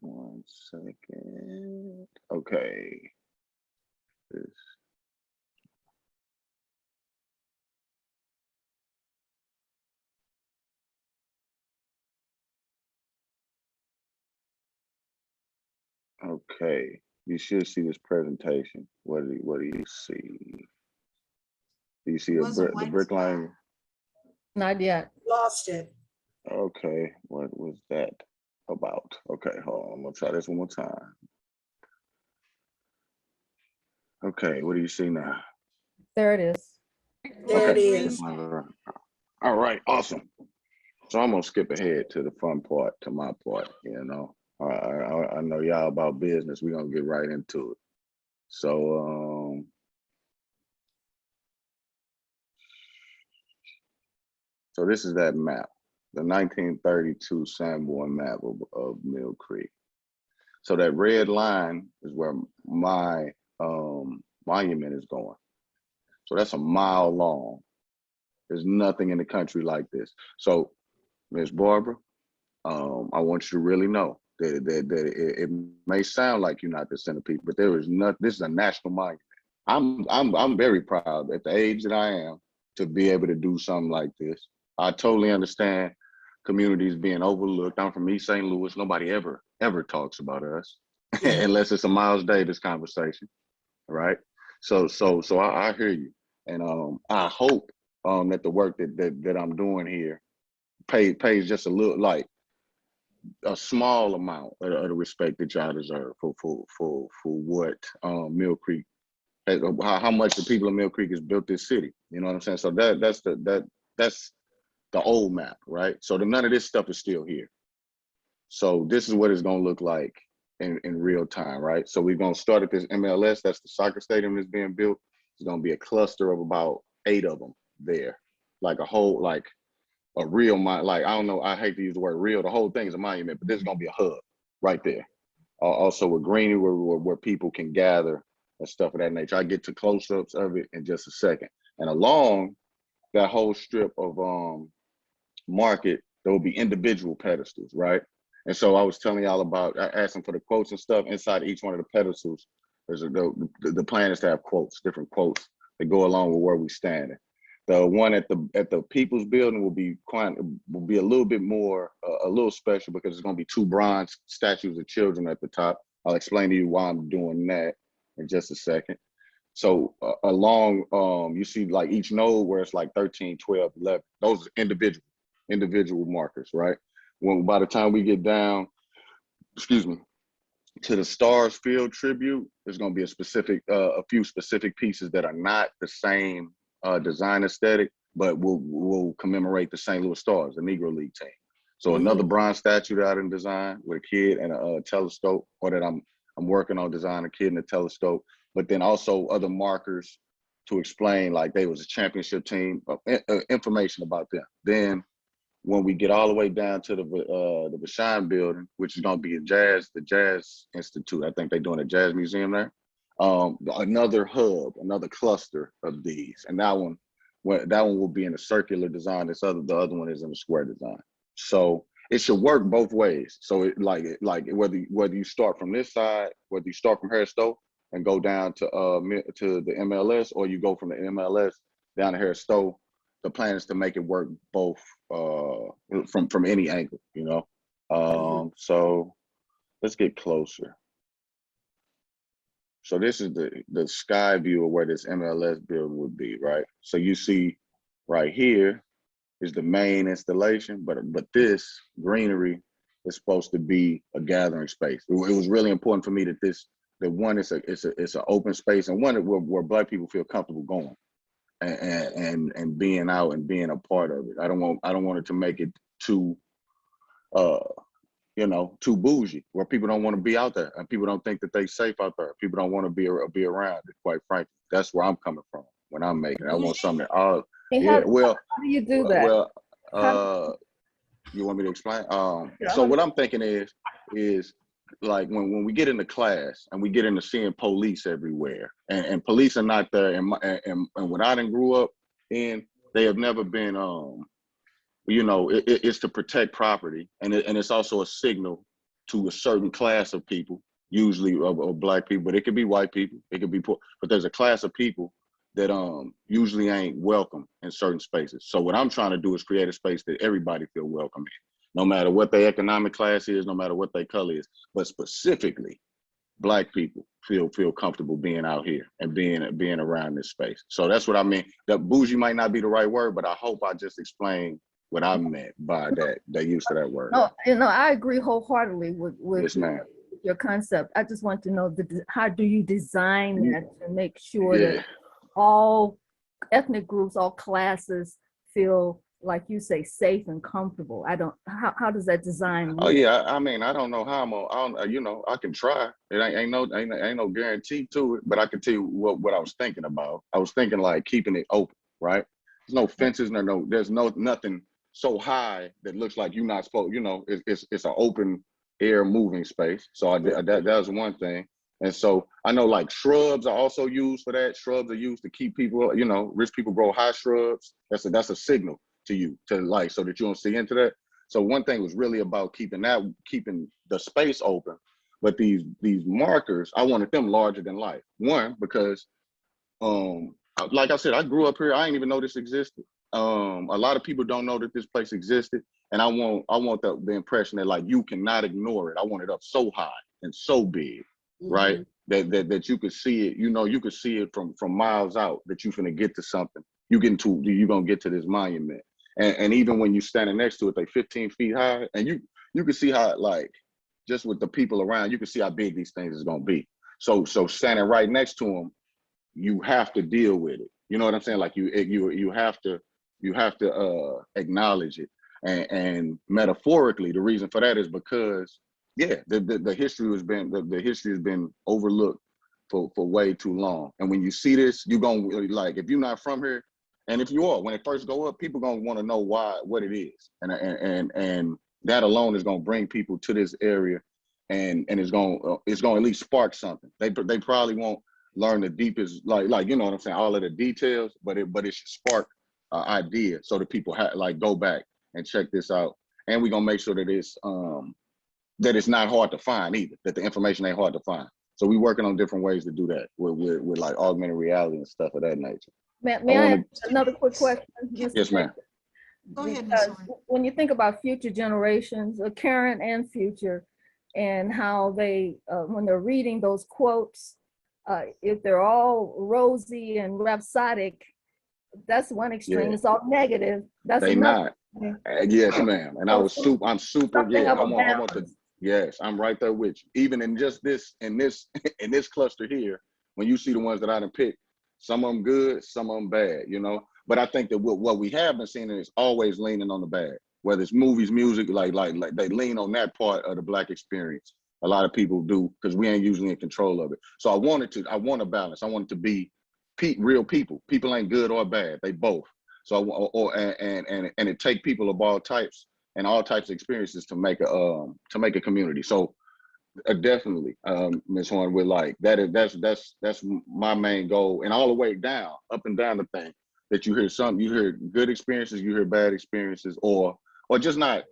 One second. Okay. This. Okay. You should see this presentation. What do you see? Do you see the Brickline? Not yet. Lost it. Okay. What was that about? Okay, hold on. I'm gonna try this one more time. Okay, what do you see now? There it is. There it is. All right, awesome. So I'm gonna skip ahead to the fun part, to my part, you know. I know y'all about business. We're gonna get right into it. So so this is that map, the 1932 Sanborn map of Mill Creek. So that red line is where my monument is going. So that's a mile long. There's nothing in the country like this. So, Ms. Barbara, I want you to really know that it may sound like you're not the centerpiece, but there is not. This is a national monument. I'm very proud at the age that I am to be able to do something like this. I totally understand communities being overlooked. I'm from East St. Louis. Nobody ever talks about us unless it's a Miles Davis conversation, right? So I hear you, and I hope that the work that I'm doing here pays just a little, like a small amount of the respect that y'all deserve for what Mill Creek, how much the people of Mill Creek has built this city. You know what I'm saying? So that's the old map, right? So none of this stuff is still here. So this is what it's gonna look like in real time, right? So we're gonna start at this MLS. That's the soccer stadium that's being built. It's gonna be a cluster of about 8 of them there, like a whole, like a real, like, I don't know, I hate to use the word real. The whole thing is a monument, but this is gonna be a hub right there. Also with Greenway, where people can gather and stuff of that nature. I get to close-ups of it in just a second. And along that whole strip of market, there will be individual pedestals, right? And so I was telling y'all about, I asked them for the quotes and stuff. Inside each one of the pedestals, there's the plan is to have quotes, different quotes that go along with where we standing. The one at the People's Building will be a little bit more, a little special, because it's going to be 2 bronze statues of children at the top. I'll explain to you why I'm doing that in just a second. So along, you see like each node where it's like 13, 12, 11. Those are individual markers, right? When by the time we get down, excuse me, to the Stars Field tribute, there's going to be a few specific pieces that are not the same design aesthetic, but will commemorate the St. Louis Stars, the Negro League team. So another bronze statue that I didn't design with a kid and a telescope, or that I'm working on designing, a kid and a telescope, but then also other markers to explain like they was a championship team, information about them. Then when we get all the way down to the Vashon building, which is going to be the Jazz Institute. I think they're doing a jazz museum there. Another hub, another cluster of these, and that one will be in a circular design. The other one is in a square design. So it should work both ways. So it like whether you start from this side, whether you start from Harris Stowe and go down to the MLS, or you go from the MLS down to Harris Stowe, the plan is to make it work both from any angle, you know. So let's get closer. So this is the sky view of where this MLS building would be, right? So you see right here is the main installation, but this greenery is supposed to be a gathering space. It was really important for me that one is it's an open space, and one where Black people feel comfortable going and being out and being a part of it. I don't want it to make it too too bougie, where people don't want to be out there and people don't think that they're safe out there. People don't want to be around it, quite frankly. That's where I'm coming from when I'm making it. I want something that, how do you do that? Well, you want me to explain? So what I'm thinking is like when we get into class and we get into seeing police everywhere, and police are not there, and when I done grew up in, they have never been you know, it's to protect property, and it's also a signal to a certain class of people, usually of black people, but it could be white people, it could be poor, but there's a class of people that usually ain't welcome in certain spaces. So what I'm trying to do is create a space that everybody feel welcome in, no matter what their economic class is, no matter what their color is, but specifically Black people feel comfortable being out here and being around this space. So that's what I mean. That bougie might not be the right word, but I hope I just explained what I meant by that use of that word. No, I agree wholeheartedly with Yes, ma'am. your concept. I just want to know how do you design that to make sure that all ethnic groups, all classes feel, like you say, safe and comfortable? How does that design work? Oh yeah, I mean, I don't know how you know, I can try. It ain't no guarantee to it, but I can tell you what I was thinking about. I was thinking like keeping it open, right? There's no fences, there's nothing so high that looks like you're not supposed, you know, it's an open air moving space. So that was one thing. And so I know like shrubs are also used for that. Shrubs are used to keep people, you know, rich people grow high shrubs. That's a signal to you, to like, so that you don't see into that. So one thing was really about keeping the space open. But these markers, I wanted them larger than life. One, because like I said, I grew up here. I didn't even know this existed. A lot of people don't know that this place existed. And I want the impression that like you cannot ignore it. I want it up so high and so big, right? That you could see it, you know, you could see it from miles out, that you finna get to something. You're gonna get to this monument. And even when you're standing next to it, they 15 feet high, and you can see how, like, just with the people around, you can see how big these things is gonna be. So standing right next to them, you have to deal with it. You know what I'm saying? Like you have to acknowledge it. And metaphorically, the reason for that is because the history has been overlooked for way too long. And when you see this, you're gonna, like, if you're not from here, and if you are, when it first go up, people gonna want to know what it is, and that alone is gonna bring people to this area, and it's gonna at least spark something. They probably won't learn the deepest, like you know what I'm saying, all of the details, but it should spark an idea so that people go back and check this out. And we're gonna make sure that it's not hard to find either, that the information ain't hard to find. So we're working on different ways to do that with like augmented reality and stuff of that nature. May I ask another quick question? Yes, ma'am. Go ahead, Because Ms. Horn. when you think about future generations, current and future, and how they, when they're reading those quotes, if they're all rosy and rhapsodic, that's one extreme. Yeah. It's all negative. That's They another. not. Yes, ma'am. And I'm super. Yeah, I want to. Yes, I'm right there with you. Even in just in this cluster here, when you see the ones that I done picked, some of them good, some of them bad, you know. But I think that what we have been seeing is always leaning on the bad. Whether it's movies, music, like they lean on that part of the Black experience. A lot of people do, because we ain't usually in control of it. So I want a balance. I want it to be real people. People ain't good or bad. They both. So and it take people of all types and all types of experiences to make a community. So definitely, Ms. Horn, we're like that's my main goal, and all the way down, up and down the thing, that you hear good experiences, you hear bad experiences, or just not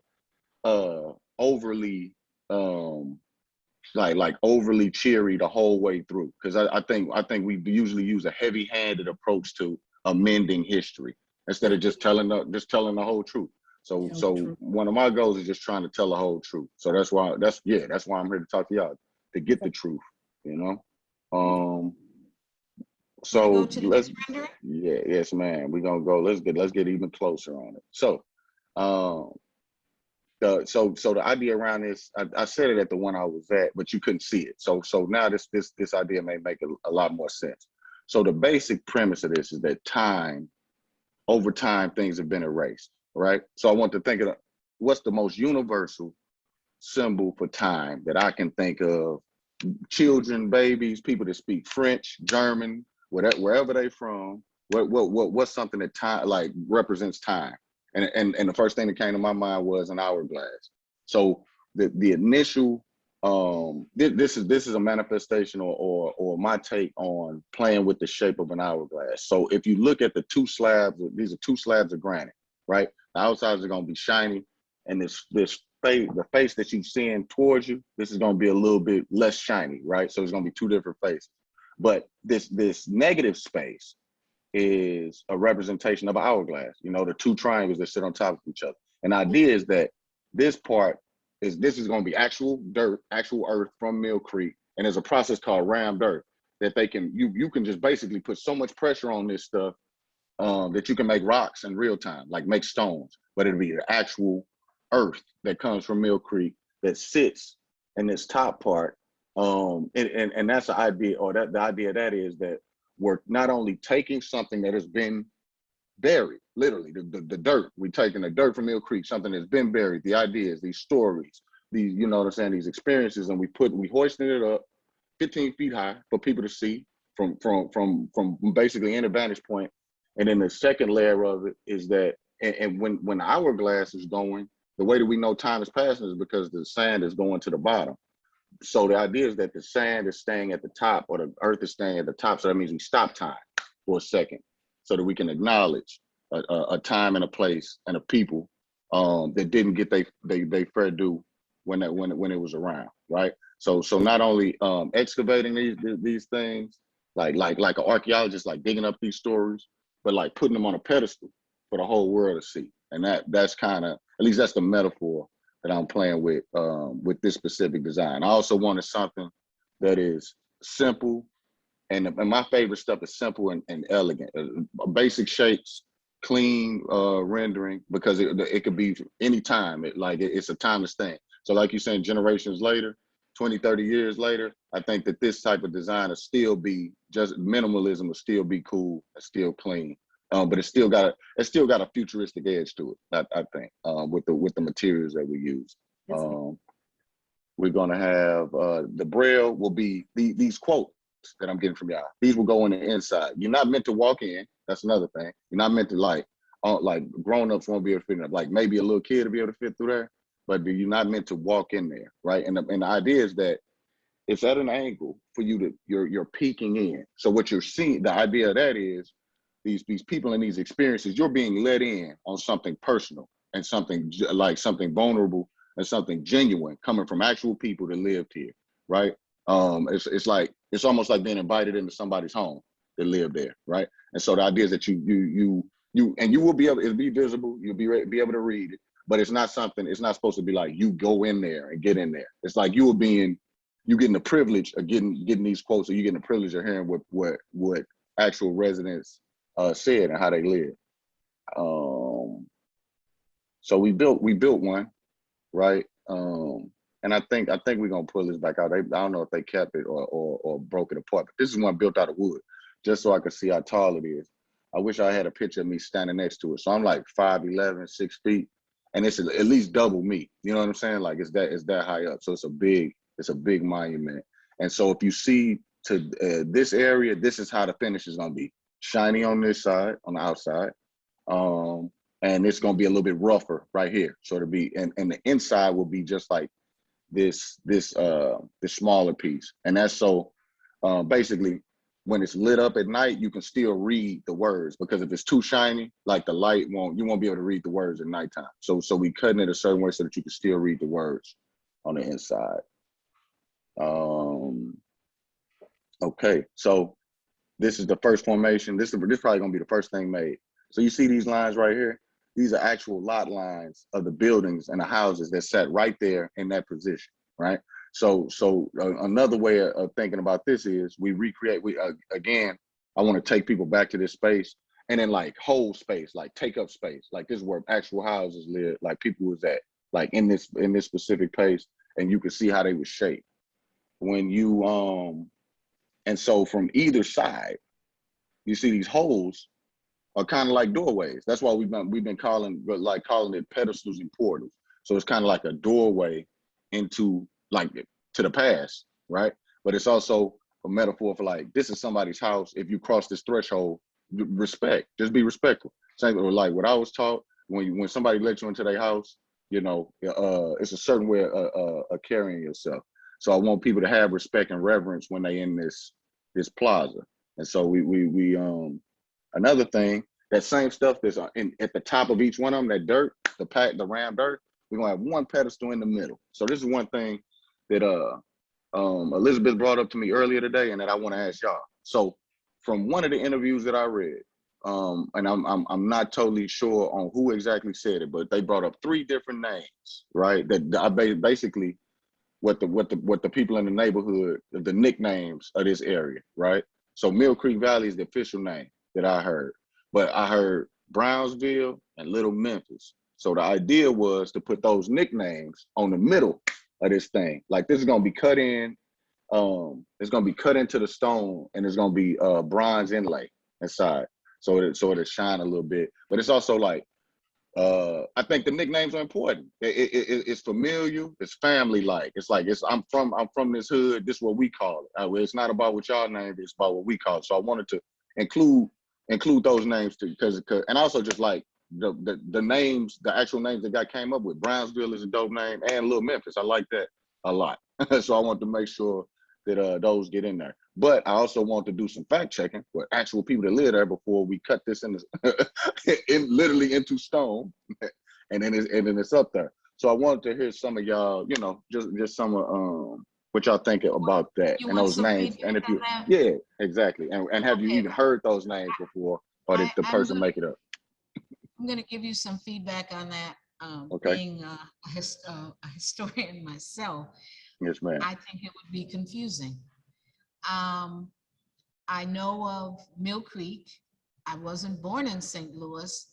overly like overly cheery the whole way through. Because I think we usually use a heavy-handed approach to amending history instead of just telling the whole truth. So one of my goals is just trying to tell the whole truth. So that's why I'm here to talk to y'all, to get the truth, you know. So yes, ma'am. We're gonna go. Let's get even closer on it. So so the idea around this, I said it at the one I was at, but you couldn't see it. So now this idea may make a lot more sense. So the basic premise of this is that over time, things have been erased, right? So I want to think of what's the most universal symbol for time that I can think of. Children, babies, people that speak French, German, wherever they from. What's something that time like represents time? And the first thing that came to my mind was an hourglass. So the initial this is a manifestation or my take on playing with the shape of an hourglass. So if you look at the two slabs, these are two slabs of granite, right? The outsides are going to be shiny, and this face, the face that you're seeing towards you, this is going to be a little bit less shiny, right? So it's going to be two different faces. But this negative space is a representation of an hourglass. You know, the two triangles that sit on top of each other. And the idea is that this part this is going to be actual dirt, actual earth from Mill Creek, and there's a process called rammed earth that they can you can just basically put so much pressure on this stuff that you can make rocks in real time, like make stones, but it'll be the actual earth that comes from Mill Creek that sits in this top part. And that's the idea, or that the idea of that is that we're not only taking something that has been buried, literally the dirt. We're taking the dirt from Mill Creek, something that's been buried, the ideas, these stories, these, you know what I'm saying, these experiences, and we hoisting it up 15 feet high for people to see from basically any vantage point. And then the second layer of it is that, and when the hourglass is going, the way that we know time is passing is because the sand is going to the bottom. So the idea is that the sand is staying at the top, or the earth is staying at the top. So that means we stop time for a second, so that we can acknowledge a time and a place and a people that didn't get they fair due when it was around, right? So not only excavating these things, like an archaeologist, like digging up these stories, but like putting them on a pedestal for the whole world to see. And that's kind of, at least that's the metaphor that I'm playing with this specific design. I also wanted something that is simple, and my favorite stuff is simple and elegant. Basic shapes, clean rendering, because it could be any time. It's a timeless thing. So like you're saying, generations later, 20, 30 years later, I think that this type of design will still be, just minimalism will still be cool and still clean. But it's still got a futuristic edge to it, I think, with the materials that we use. We're gonna have the braille will be these quotes that I'm getting from y'all. These will go on the inside. You're not meant to walk in. That's another thing. You're not meant to like grown-ups won't be able to fit in. Like maybe a little kid will be able to fit through there, but you're not meant to walk in there, right? And the idea is that it's at an angle for you're peeking in. So what you're seeing, the idea of that is these people and these experiences, you're being let in on something personal and something vulnerable and something genuine coming from actual people that lived here, right? It's almost like being invited into somebody's home that lived there, right? And so the idea is that you will be able, it'll be visible, you'll be able to read it, but it's not supposed to be like you go in there and get in there. It's like you getting the privilege of getting these quotes, or you getting the privilege of hearing what actual residents said and how they live. So we built one, right? And I think we're gonna pull this back out. I don't know if they kept it or broke it apart, but this is one built out of wood, just so I could see how tall it is. I wish I had a picture of me standing next to it. So I'm like 5'11", 6 feet, and it's at least double me. You know what I'm saying? Like it's that high up. So it's a big monument. And so if you see to this area, this is how the finish is gonna be. Shiny on this side, on the outside. And it's gonna be a little bit rougher right here. So it'll be, and the inside will be just like this smaller piece. And that's so basically when it's lit up at night, you can still read the words, because if it's too shiny, like the light you won't be able to read the words at nighttime. So we cutting it a certain way so that you can still read the words on the inside. Okay, so this is the first formation. This probably gonna be the first thing made. So you see these lines right here? These are actual lot lines of the buildings and the houses that sat right there in that position, right? So another way of thinking about this is again, I want to take people back to this space, and then like whole space, like take up space. Like this is where actual houses live, like people was at, like in this specific place, and you could see how they were shaped. When you and so from either side, you see these holes are kind of like doorways. That's why we've been calling it pedestals and portals. So it's kind of like a doorway into to the past, right? But it's also a metaphor for like, this is somebody's house. If you cross this threshold, respect, just be respectful. Same like what I was taught, when somebody lets you into their house, you know, it's a certain way of carrying yourself. So I want people to have respect and reverence when they in this plaza. And so we another thing, that same stuff that's at the top of each one of them, that dirt, the round dirt, we're gonna have one pedestal in the middle. So this is one thing that Elizabeth brought up to me earlier today, and that I want to ask y'all. So from one of the interviews that I read, and I'm not totally sure on who exactly said it, but they brought up 3 different names, right? That I basically what the people in the neighborhood, the nicknames of this area, right? So Mill Creek Valley is the official name that I heard, but I heard Brownsville and Little Memphis. So the idea was to put those nicknames on the middle of this thing. Like this is gonna be cut in, it's gonna be cut into the stone, and it's gonna be bronze inlay inside, so it'll shine a little bit. But it's also like I think the nicknames are important. It's familiar, it's family-like. It's like I'm from this hood. This is what we call it. It's not about what y'all name. It's about what we call it. So I wanted to include those names too, because and also just like the names, the actual names that got came up with. Brownsville is a dope name, and Little Memphis. I like that a lot. So I want to make sure that those get in there. But I also want to do some fact checking with actual people that live there before we cut this literally into stone, and then it's up there. So I wanted to hear some of y'all, just some of what y'all think about that and those names. And if you, yeah, exactly. And have you even heard those names before, or did the person make it up? I'm going to give you some feedback on that. Okay. Being a historian myself, Yes, ma'am. I think it would be confusing. I know of Mill Creek. I wasn't born in St. Louis,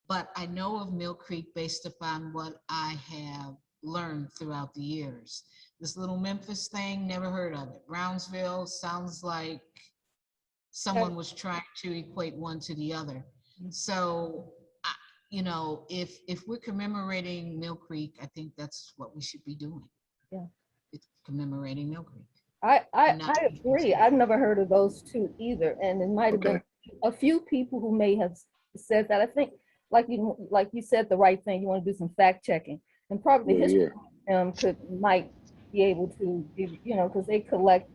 but I know of Mill Creek based upon what I have learned throughout the years. This Little Memphis thing, never heard of it. Brownsville sounds like someone was trying to equate one to the other. So, if we're commemorating Mill Creek, I think that's what we should be doing. Yeah. It's commemorating Mill Creek. I agree. I've never heard of those 2 either. And it might have been a few people who may have said that. I think, like you said, the right thing. You want to do some fact checking, and probably the history might be able to give, because they collect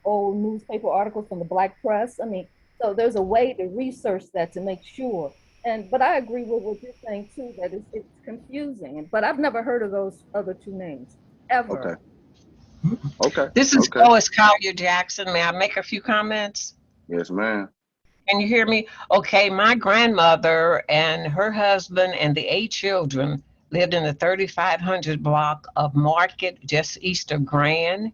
old newspaper articles from the Black press. I mean, so there's a way to research that to make sure. But I agree with what you're saying too, that it's confusing. But I've never heard of those other 2 names ever. Okay. This is Lois Collier Jackson. May I make a few comments? Yes, ma'am. Can you hear me? Okay, my grandmother and her husband and the 8 children lived in the 3500 block of Market, just east of Grand.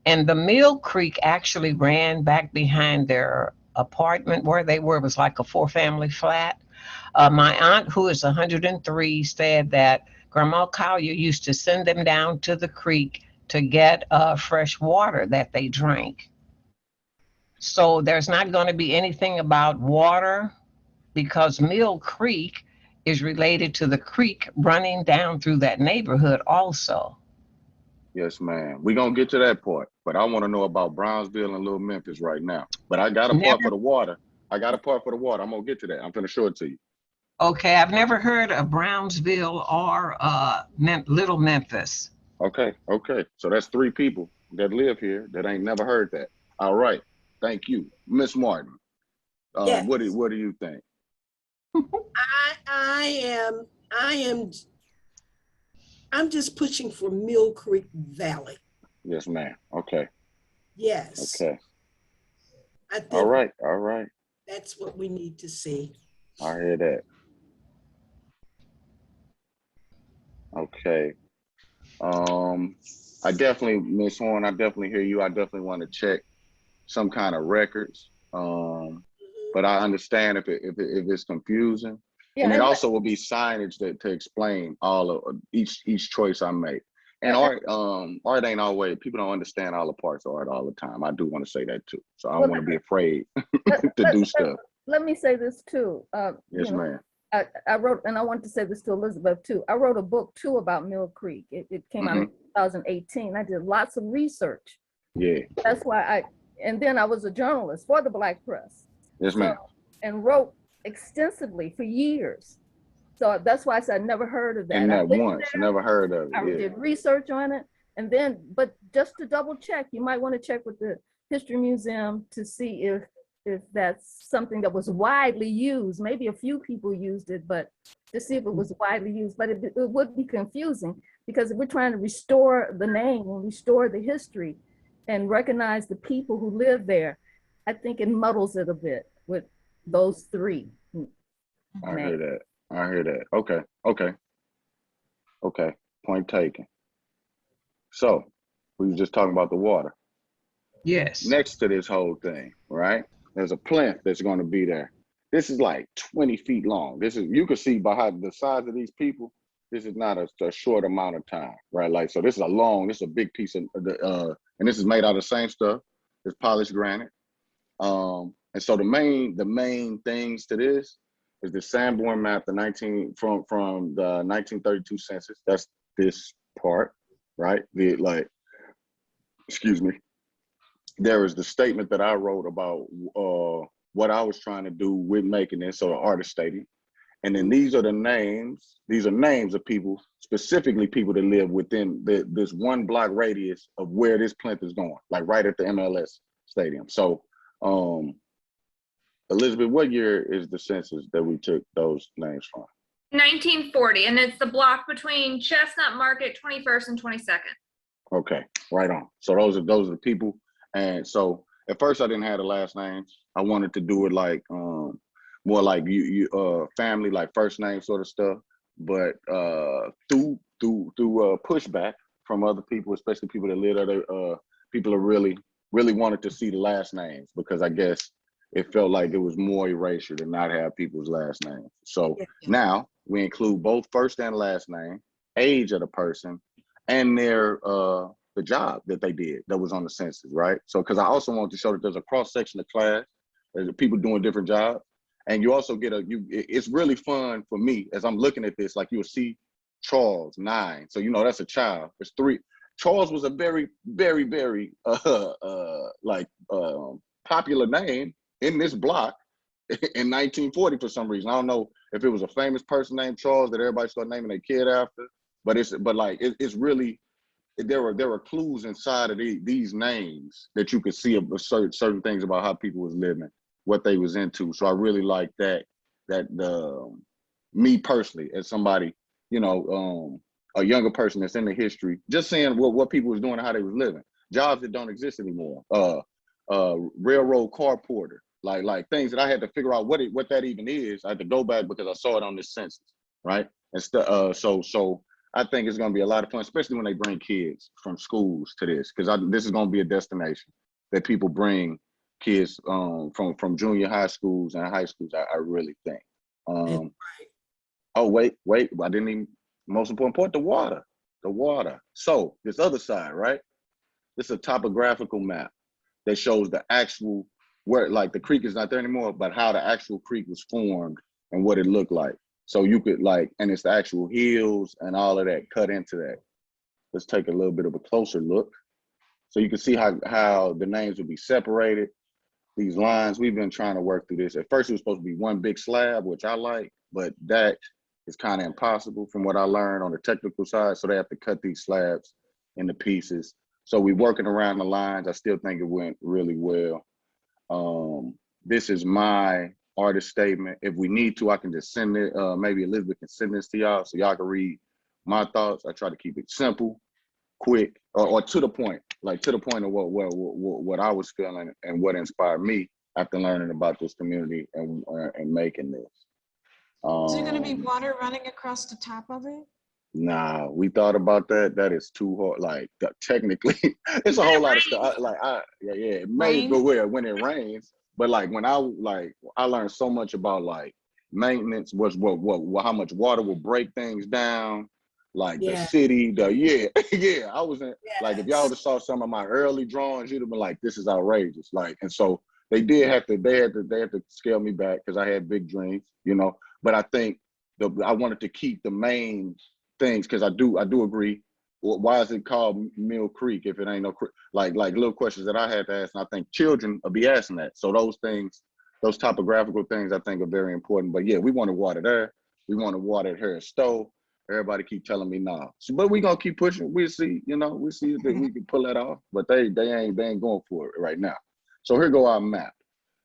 And the Mill Creek actually ran back behind their apartment where they were. It was like a 4-family flat. My aunt, who is 103, said that Grandma Collier used to send them down to the creek to get fresh water that they drank. So there's not going to be anything about water, because Mill Creek is related to the creek running down through that neighborhood also. Yes, ma'am. We're going to get to that part, but I want to know about Brownsville and Little Memphis right now. But I got a part for the water. I'm going to get to that. I'm going to show it to you. Okay, I've never heard of Brownsville or Little Memphis. Okay. So that's 3 people that live here that ain't never heard that. All right. Thank you. Miss Martin. Yes. What do you think? I'm just pushing for Mill Creek Valley. Yes, ma'am. Okay. Yes. Okay. I think All right. that's what we need to see. I hear that. Okay. I definitely, Miss Horn, I definitely hear you. I definitely want to check some kind of records. But I understand if it's confusing. Yeah, and it also will be signage to explain all of each choice I make. And art ain't always, people don't understand all the parts of art all the time. I do want to say that too. So I don't want to be afraid to do stuff. Let me say this too. Yes, ma'am. I wrote, and I want to say this to Elizabeth too. I wrote a book too about Mill Creek. It came out in 2018. I did lots of research. Yeah. That's why and then I was a journalist for the Black press. Yes, ma'am. And wrote extensively for years. So that's why I said I never heard of that. And not once, never heard of it. I did research on it. And then, but just to double check, you might want to check with the History Museum to see if that's something that was widely used. Maybe a few people used it, but to see if it was widely used. But it would be confusing because if we're trying to restore the name and restore the history and recognize the people who live there, I think it muddles it a bit with those three. I hear that. I hear that. Okay. Okay. Okay. Point taken. So we were just talking about the water. Yes. Next to this whole thing, right? There's a plinth that's going to be there. This is like 20 feet long. This is, you can see behind the size of these people, this is not a short amount of time, right? Like, so this is a big piece of the, and this is made out of the same stuff. It's polished granite. And so the main things to this is the Sanborn map, from the 1932 census. That's this part, right? Excuse me. There is the statement that I wrote about what I was trying to do with making this, so the artist statement. And then these are names of people, specifically people that live within this 1 block radius of where this plinth is going, like right at the MLS stadium. So, Elizabeth, what year is the census that we took those names from? 1940, and it's the block between Chestnut Market, 21st and 22nd. Okay, right on. So those are the people. And so at first I didn't have the last names. I wanted to do it like more like you family, like first name sort of stuff. But through pushback from other people, especially people that live there, people are really wanted to see the last names, because I guess it felt like it was more erasure to not have people's last names. So now we include both first and last name, age of the person, and their the job that they did that was on the census, right? So, because I also want to show that there's a cross section of class, there's people doing different jobs, and you also get it's really fun for me as I'm looking at this. Like, you'll see Charles 9, so you know that's a child. There's 3. Charles was a very, very, very popular name in this block in 1940 for some reason. I don't know if it was a famous person named Charles that everybody started naming their kid after, but it's really, there were clues inside of these names that you could see of certain things about how people was living, what they was into. So I really like that me personally, as somebody, you know, a younger person that's in the history, just seeing what people was doing and how they was living, jobs that don't exist anymore, railroad car porter, like things that I had to figure out what that even is. I had to go back because I saw it on this census, right? And so I think it's going to be a lot of fun, especially when they bring kids from schools to this, because this is going to be a destination that people bring kids from junior high schools and high schools. I really think. Oh wait, I didn't even. Most important point: the water. So this other side, right? This is a topographical map that shows the actual where, like, the creek is not there anymore, but how the actual creek was formed and what it looked like. So you could and it's the actual hills and all of that cut into that. Let's take a little bit of a closer look. So you can see how the names would be separated. These lines, we've been trying to work through this. At first it was supposed to be one big slab, which I like, but that is kind of impossible from what I learned on the technical side. So they have to cut these slabs into pieces. So we're working around the lines. I still think it went really well. This is my artist statement. If we need to, I can just send it. Maybe Elizabeth can send this to y'all so y'all can read my thoughts. I try to keep it simple, quick, or to the point, like to the point of what I was feeling and what inspired me after learning about this community and making this. Is there going to be water running across the top of it? Nah, we thought about that. That is too hard. Like, technically, it's a whole lot of stuff. It may go where when it rains, but like when I learned so much about like maintenance, how much water will break things down, like the city, I was in like, if y'all would have saw some of my early drawings, you'd have been like, this is outrageous. Like, and so they had to scale me back because I had big dreams, you know. But I think I wanted to keep the main things, because I do agree. Why is it called Mill Creek if it ain't no creek? Like little questions that I had to ask, and I think children will be asking that. So those things, those topographical things, I think are very important. But yeah, we want to water there. We want to water at Harris Stowe. Everybody keep telling me nah. So, but we gonna keep pushing. We'll see, we see if we can pull that off. But they ain't going for it right now. So here go our map.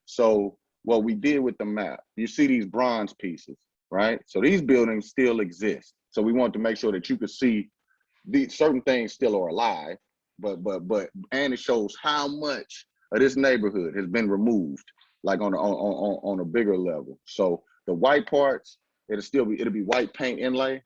So what we did with the map, you see these bronze pieces, right? So these buildings still exist. So we want to make sure that you could see these certain things still are alive, but and it shows how much of this neighborhood has been removed, like on a bigger level. So the white parts, it'll be white paint inlay.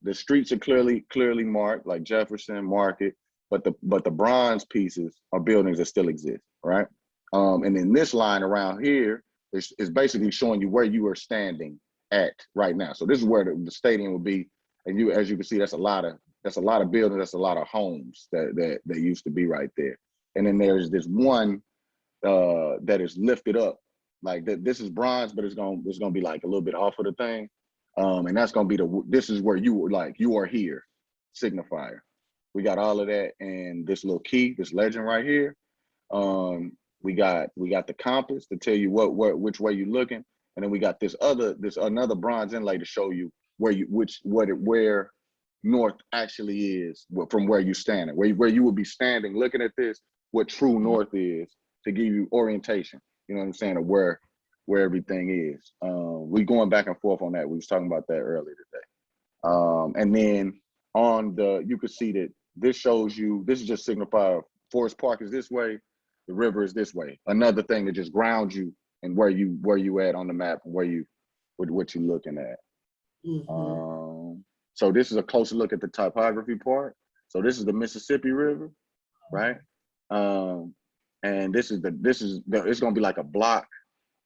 The streets are clearly marked, like Jefferson Market, but the bronze pieces are buildings that still exist, right? And then this line around here is basically showing you where you are standing at right now. So this is where the stadium will be, and as you can see, that's a lot of buildings, that's a lot of homes that used to be right there. And then there's this one that is lifted up, like this is bronze, but it's gonna be like a little bit off of the thing. And that's gonna be this is where you are here signifier. We got all of that, and this little key, this legend right here. We got the compass to tell you which way you're looking, and then we got this another bronze inlay to show you where north actually is from where you're standing, where you would be standing looking at this, what true north is, to give you orientation. You know what I'm saying, of where everything is. We going back and forth on that. We was talking about that earlier today. And then you could see that this shows you, this is just signifier Forest Park is this way, the river is this way. Another thing that just grounds you and where you at on the map and what you're looking at. Mm-hmm. So this is a closer look at the topography part. So this is the Mississippi River, right? And this is it's gonna be like a block.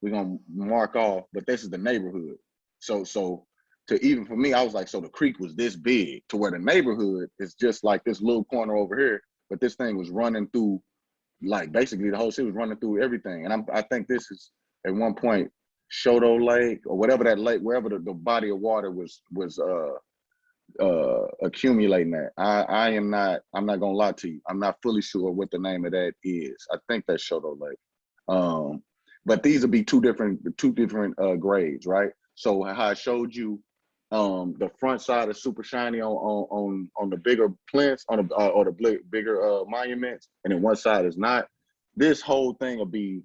We're gonna mark off, but this is the neighborhood. So even for me, I was like, so the creek was this big to where the neighborhood is just like this little corner over here, but this thing was running through, like basically the whole city was running through everything. And I think this is at one point Shoto Lake or whatever that lake, wherever the body of water was accumulating at. I'm not gonna lie to you. I'm not fully sure what the name of that is. I think that's Shoto Lake. But these will be two different grades, right? So how I showed you, the front side is super shiny on the bigger plinths, or the bigger monuments, and then one side is not. This whole thing will be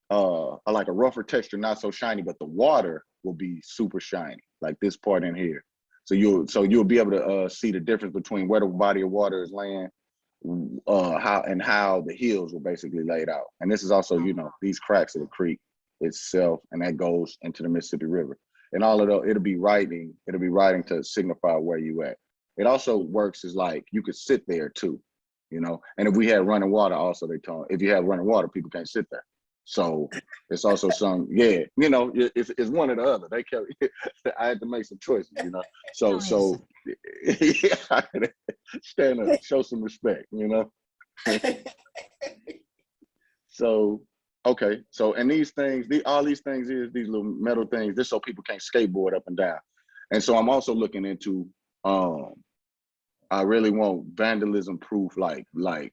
like a rougher texture, not so shiny, but the water will be super shiny, like this part in here. So you'll be able to see the difference between where the body of water is laying, how the hills were basically laid out. And this is also, these cracks of the creek itself, and that goes into the Mississippi River. And all of those, it'll be writing to signify where you at. It also works as like you could sit there too, and if we had running water, also they told, if you have running water, people can't sit there. So it's also it's one or the other. They kept, I had to make some choices, So yeah, I had to stand up, show some respect, So okay, so and these things, all these things is these little metal things, just so people can't skateboard up and down. And so I'm also looking into I really want vandalism proof, like the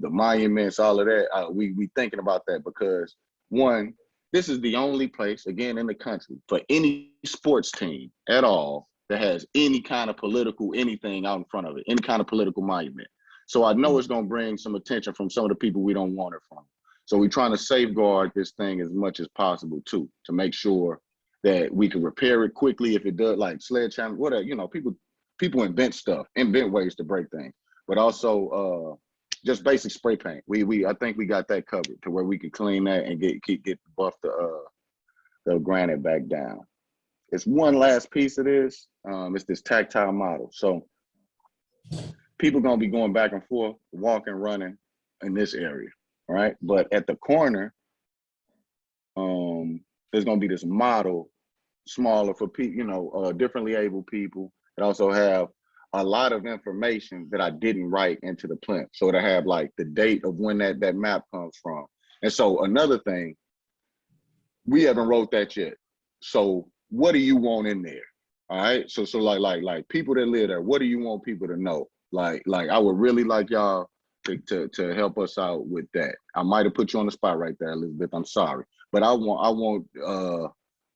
monuments, all of that. We thinking about that because one, this is the only place, again, in the country for any sports team at all that has any kind of political anything out in front of it, any kind of political monument. So I know it's gonna bring some attention from some of the people we don't want it from. So we're trying to safeguard this thing as much as possible too, to make sure that we can repair it quickly if it does, like sledgehammer, whatever, people invent ways to break things, but also just basic spray paint. I think we got that covered to where we can clean that and buff the granite back down. It's one last piece of this. It's this tactile model. So people gonna be going back and forth, walking, running in this area, right? But at the corner, there's gonna be this model, smaller for people, differently able people. It also have a lot of information that I didn't write into the plinth. So to have like the date of when that map comes from. And so another thing, we haven't wrote that yet. So what do you want in there? All right. So like people that live there, what do you want people to know? Like I would really like y'all to help us out with that. I might have put you on the spot right there, Elizabeth. I'm sorry. But I want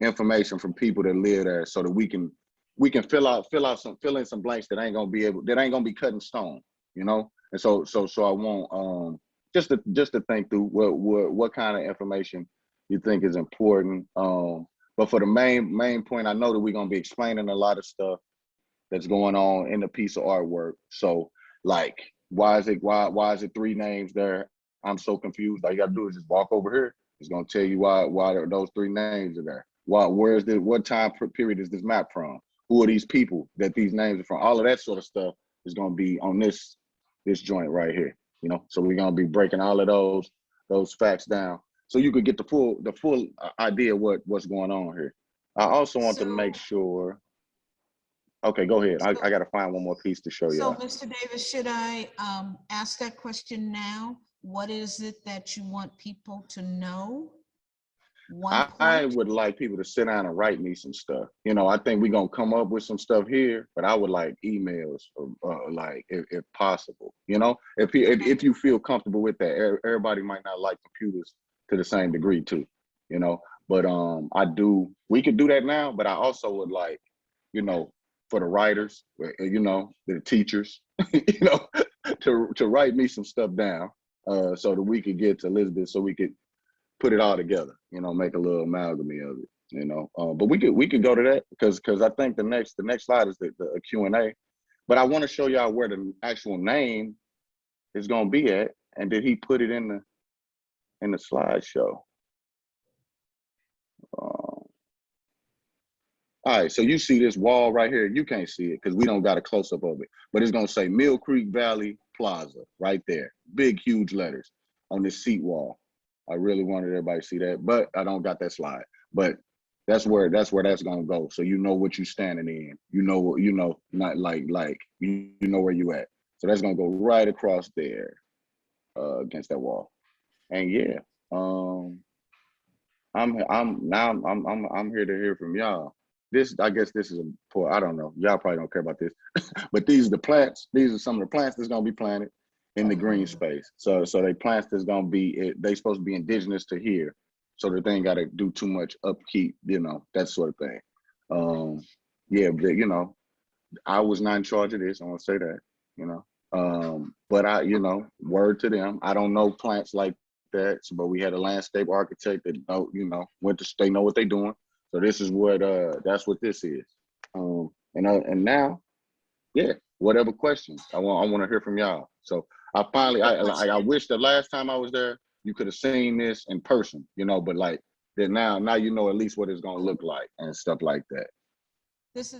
information from people that live there so that we can we can fill in some blanks that ain't gonna be cut in stone, you know. And so I want just to think through what kind of information you think is important. But for the main point, I know that we're gonna be explaining a lot of stuff that's going on in the piece of artwork. So like, why is it 3 names there? I'm so confused. All you gotta do is just walk over here. It's gonna tell you why those 3 names are there. What time period is this map from? Who are these people that these names are from? All of that sort of stuff is gonna be on this joint right here. You know, so we're gonna be breaking all of those facts down, so you could get the full idea of what's going on here. I also want to make sure. Okay, go ahead. I got to find one more piece to show you. So, Mr. Davis, should I ask that question now? What is it that you want people to know? I would like people to sit down and write me some stuff. You know, I think we're going to come up with some stuff here, but I would like emails, like if possible. You know, if you feel comfortable with that. Everybody might not like computers to the same degree too, you know, but we could do that now, but I also would like, you know, for the writers, you know, the teachers, you know, to write me some stuff down, so that we could get to Elizabeth, so we could put it all together, you know, make a little amalgam of it, you know. But we could go to that because I think the next slide is the Q&A. But I want to show y'all where the actual name is gonna be at, and did he put it in the slideshow? All right, so you see this wall right here. You can't see it because we don't got a close-up of it, but it's gonna say Mill Creek Valley Plaza right there, big, huge letters on this seat wall. I really wanted everybody to see that, but I don't got that slide. But that's where that's gonna go. So you know what you're standing in. You know, not like you know where you at. So that's gonna go right across there, against that wall. And yeah, I'm here to hear from y'all. I guess this is I don't know. Y'all probably don't care about this, but these are the plants. These are some of the plants that's gonna be planted in the green space. So they plants that's gonna be, they supposed to be indigenous to here, so that they ain't gotta do too much upkeep, you know, that sort of thing. Yeah, but you know, I was not in charge of this. I want to say that, you know. But I, you know, word to them. I don't know plants like that, but we had a landscape architect that they know what they're doing. So this is what that's what this is. And now, yeah, whatever questions I want to hear from y'all. So I wish the last time I was there you could have seen this in person, you know, but like that now you know at least what it's gonna look like and stuff like that. This is